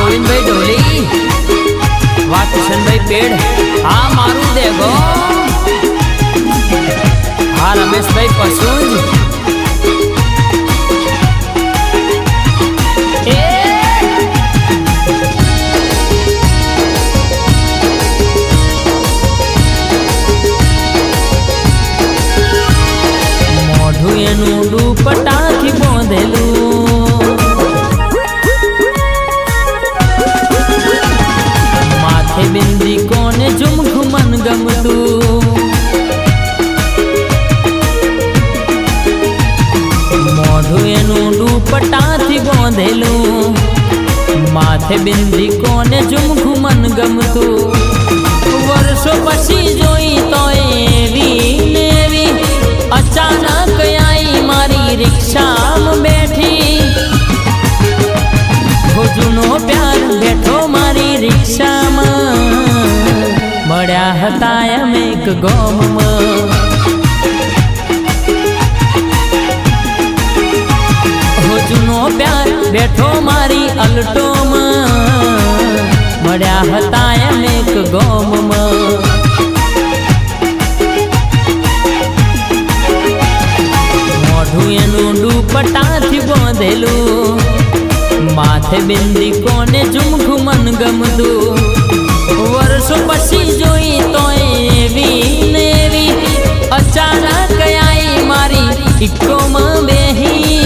गोविंद भाई ढोली, वाह किशन भाई पेड़, हाँ मारू देगो, हाँ रमेश भाई पशुंज, दुपट्टाथी बांधेलू माथे बिंदी कोने झुमझु मन गमतू मोढू एनु दुपट्टाथी बांधेलू माथे बिंदी कोने झुमझु मन गमतू वर्षों पछी जोई तो एवी नेवी अचानक आई मारी रिक्शा में बैठी हो जुनो प्यार बैठो मारी रिक्शा में बड़ा हताया में एक गाँव में हो जुनो प्यार बैठो मारी अल्टो में बड़ा हताया में एक गाँव में दुपट्टाथी बांधेलू माथे बिंदी कोने झुमझु मन गमतू वर्षों पछी जोई तो एवी नेवी अचानक आई मारी इको में बेही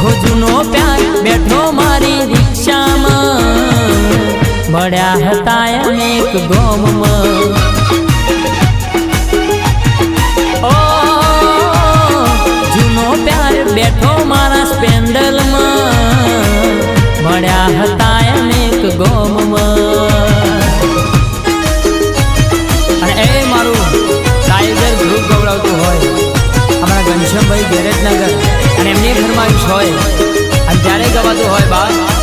हो जुनो प्यार बैठो मारी रिक्शा में बड़ा हताया एक गाँव में बैठो मारा स्पेंडल में बड़ा हताया एक गाँव में ए मारू टाइगर ग्रुप गवड़ावतुं होय हमारा घनश्याम भाई गैरेज नगर अने एमनी फरमाइश होय अने त्यारे गवातुं होय बात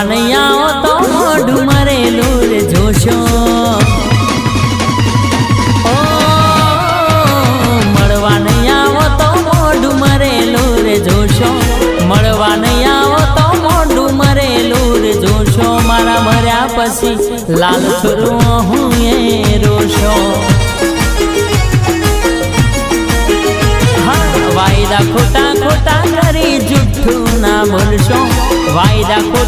नहीं आओ तो मोढू मरेलू रे जोशो ओ मरवा नहीं आओ तो मोढू मरेलू रे जोशो मरवा नहीं आओ तो मोढू मरेलू रे जोशो मारा मर्या पछी लाल छोरो हूँ ये रोशो हाँ वायदा खोटा खोटा करी जुठू ना बोलशो वायदा खोटा